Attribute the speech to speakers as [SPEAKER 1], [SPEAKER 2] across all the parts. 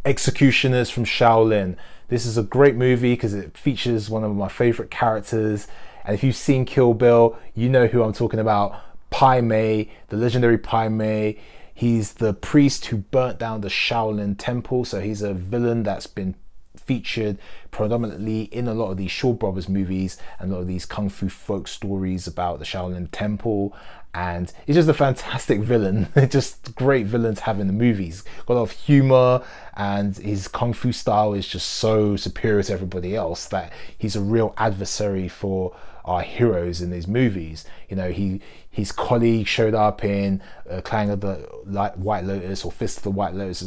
[SPEAKER 1] executioners from Shaolin. This is a great movie because it features one of my favorite characters. And if you've seen Kill Bill, you know who I'm talking about. Pai Mei, the legendary Pai Mei. He's the priest who burnt down the Shaolin temple. So he's a villain that's been featured predominantly in a lot of these Shaw Brothers movies and a lot of these kung fu folk stories about the Shaolin temple. And he's just a fantastic villain. Just great villain to have in the movies. Got a lot of humor, and his kung fu style is just so superior to everybody else that he's a real adversary for our heroes in these movies. You know, his colleague showed up in Clan of the White Lotus, or Fist of the White Lotus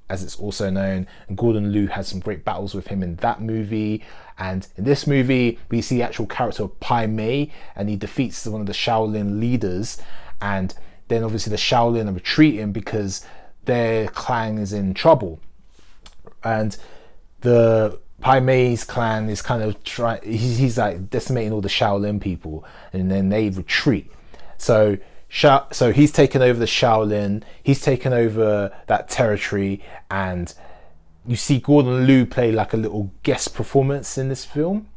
[SPEAKER 1] as it's also known, and Gordon Liu had some great battles with him in that movie. And in this movie we see the actual character of Pai Mei, and he defeats one of the Shaolin leaders, and then obviously the Shaolin are retreating because their clan is in trouble, and the Pai Mei's clan is kind of he's like decimating all the Shaolin people, and then they retreat. So he's taken over the Shaolin, he's taken over that territory, and you see Gordon Liu play like a little guest performance in this film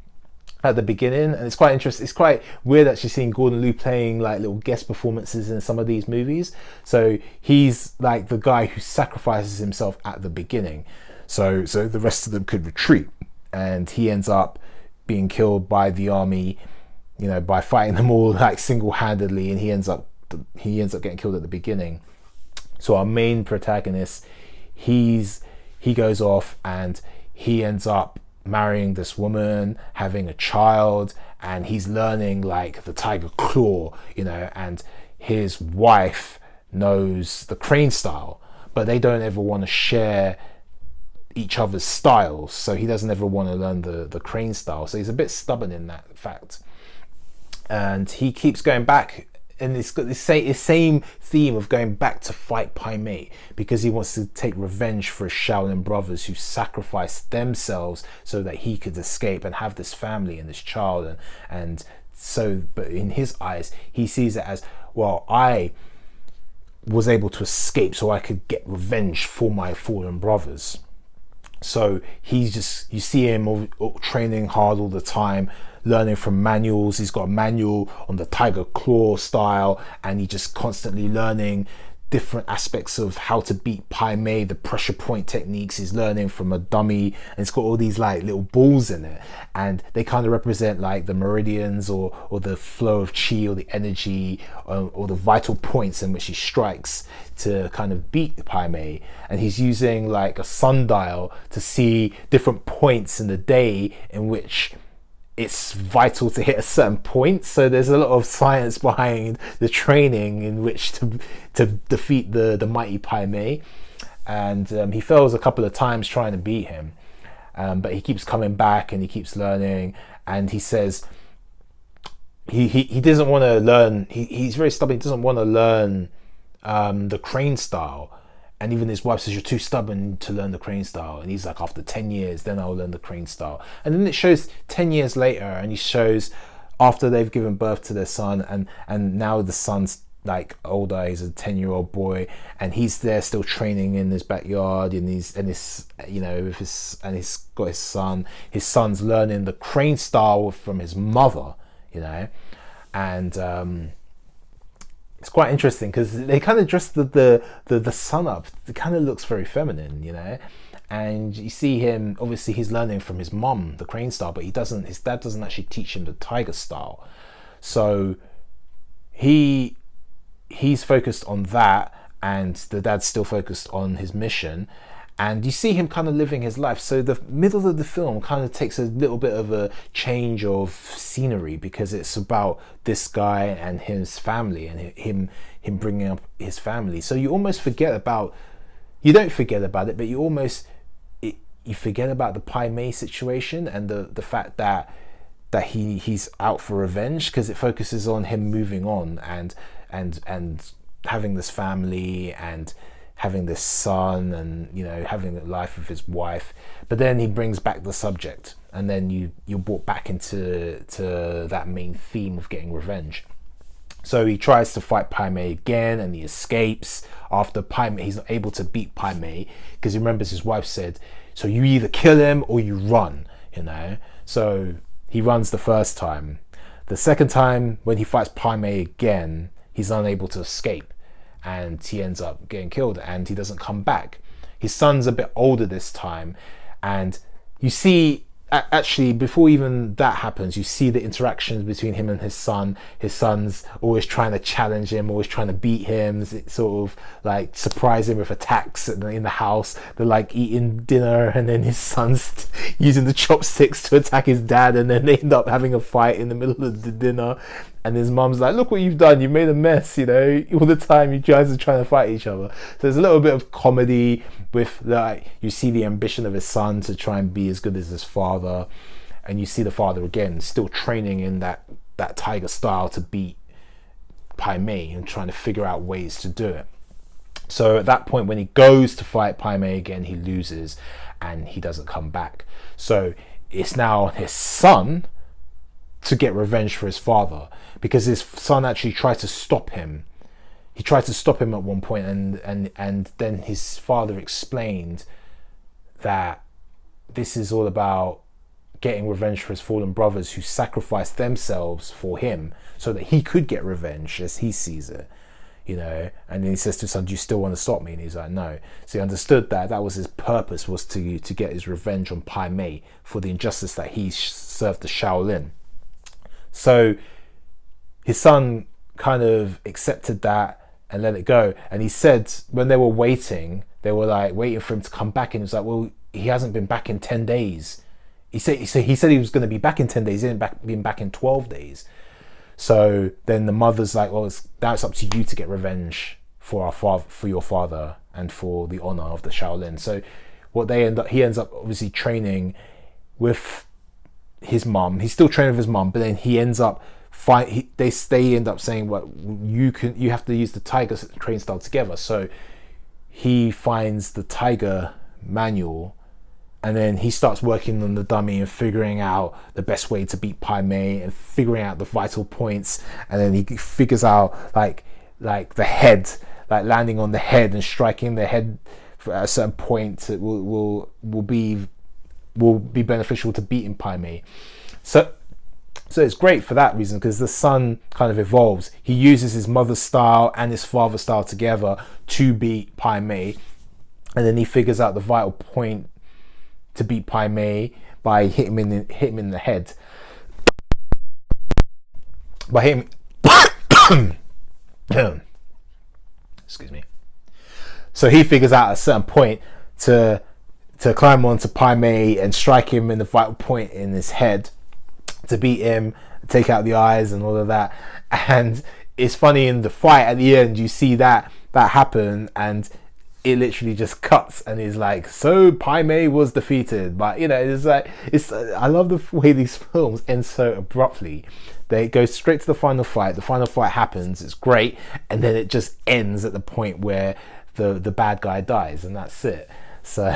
[SPEAKER 1] at the beginning, and it's quite interesting. It's quite weird actually seeing Gordon Liu playing like little guest performances in some of these movies. So he's like the guy who sacrifices himself at the beginning, so the rest of them could retreat, and he ends up being killed by the army, you know, by fighting them all like single-handedly, and he ends up getting killed at the beginning. So our main protagonist, he goes off and he ends up marrying this woman, having a child, and he's learning like the tiger claw, you know, and his wife knows the crane style, but they don't ever want to share each other's styles, so he doesn't ever want to learn the crane style. So he's a bit stubborn in that fact, and he keeps going back, and it's got this same theme of going back to fight Pai Mei because he wants to take revenge for his Shaolin brothers who sacrificed themselves so that he could escape and have this family and this child, and so, but in his eyes he sees it as, well, I was able to escape so I could get revenge for my fallen brothers. So you see him training hard all the time, learning from manuals. He's got a manual on the tiger claw style, and he's just constantly learning different aspects of how to beat Pai Mei, the pressure point techniques. He's learning from a dummy, and it's got all these like little balls in it, and they kind of represent like the meridians or the flow of chi, or the energy, or the vital points in which he strikes to kind of beat Pai Mei. And he's using like a sundial to see different points in the day in which it's vital to hit a certain point. So there's a lot of science behind the training in which to defeat the mighty Pai Mei. And he fails a couple of times trying to beat him, but he keeps coming back and he keeps learning. And he says he doesn't want to learn. He's very stubborn. He doesn't want to learn the crane style. And even his wife says, you're too stubborn to learn the crane style. And he's like, after 10 years, then I'll learn the crane style. And then it shows 10 years later, and he shows after they've given birth to their son, and now the son's like older, he's a 10-year-old boy, and he's there still training in his backyard, and he's you know, and he's got his son. His son's learning the crane style from his mother, you know, and it's quite interesting because they kind of dress the son up. It kind of looks very feminine, you know. And you see him, obviously he's learning from his mum the crane style, but his dad doesn't actually teach him the tiger style. So he's focused on that, and the dad's still focused on his mission. And you see him kind of living his life. So the middle of the film kind of takes a little bit of a change of scenery, because it's about this guy and his family, and him bringing up his family. So you almost forget about, you don't forget about it, but you forget about the Pai Mei situation and the fact that he's out for revenge, because it focuses on him moving on and having this family and having this son, and you know, having the life of his wife. But then he brings back the subject, and then you're brought back into that main theme of getting revenge. So he tries to fight Pai Mei again, and he escapes after Pai Mei. He's not able to beat Pai Mei because he remembers his wife said, so you either kill him or you run, you know. So he runs the first time. The second time, when he fights Pai Mei again, he's unable to escape, and he ends up getting killed, and he doesn't come back. His son's a bit older this time, and you see, actually, before even that happens, you see the interactions between him and his son. His son's always trying to challenge him, always trying to beat him, sort of like surprise him with attacks in the house. They're like eating dinner, and then his son's using the chopsticks to attack his dad, and then they end up having a fight in the middle of the dinner. And his mum's like, look what you've done, you've made a mess, you know, all the time you guys are trying to fight each other. So there's a little bit of comedy with, like, you see the ambition of his son to try and be as good as his father, and you see the father again still training in that tiger style to beat Pai Mei and trying to figure out ways to do it. So at that point, when he goes to fight Pai Mei again, he loses and he doesn't come back. So it's now his son to get revenge for his father, because his son actually tried to stop him. He tried to stop him at one point, and then his father explained that this is all about getting revenge for his fallen brothers who sacrificed themselves for him so that he could get revenge as he sees it, you know. And then he says to his son, do you still want to stop me? And he's like, no. So he understood that was his purpose, was to get his revenge on Pai Mei for the injustice that he served the Shaolin. So his son kind of accepted that and let it go. And he said when they were waiting, they were like waiting for him to come back, and he was like, well, he hasn't been back in 10 days. He said he was going to be back in 10 days. He hadn't been back in 12 days. So then the mother's like, well, now it's up to you to get revenge for our father, for your father, and for the honor of the Shaolin. So what he ends up obviously training with his mum. He's still training with his mum, but then he ends up they end up saying, well, you have to use the tiger training style together. So he finds the tiger manual, and then he starts working on the dummy and figuring out the best way to beat Pai Mei and figuring out the vital points. And then he figures out like the head, like landing on the head and striking the head at a certain point will be beneficial to beating Pai Mei. So it's great for that reason, because the son kind of evolves. He uses his mother's style and his father's style together to beat Pai Mei, and then he figures out the vital point to beat Pai Mei by hit him in the head. By hitting excuse me. So he figures out at a certain point to climb onto Pai Mei and strike him in the vital point in his head to beat him, take out the eyes and all of that. And it's funny, in the fight at the end, you see that happen, and it literally just cuts and is like, so Pai Mei was defeated. But you know, it's like, I love the way these films end so abruptly. They go straight to the final fight. The final fight happens, it's great, and then it just ends at the point where the bad guy dies, and that's it. So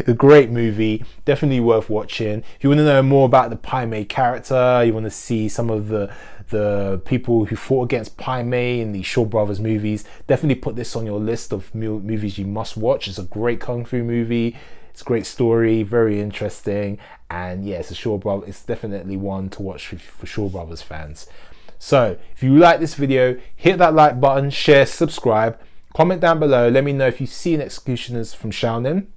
[SPEAKER 1] a great movie, definitely worth watching. If you want to know more about the Pai Mei character, you want to see some of the people who fought against Pai Mei in the Shaw Brothers movies, definitely put this on your list of movies you must watch. It's a great kung fu movie. It's a great story, very interesting, and yeah, it's definitely one to watch for Shaw Brothers fans. So if you like this video, hit that like button, share, subscribe. Comment down below, let me know if you've seen Executioners from Shaolin.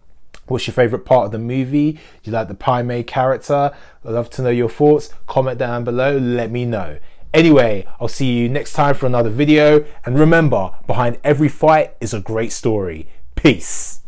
[SPEAKER 1] What's your favourite part of the movie? Do you like the Pai Mei character? I'd love to know your thoughts. Comment down below, let me know. Anyway, I'll see you next time for another video. And remember, behind every fight is a great story. Peace.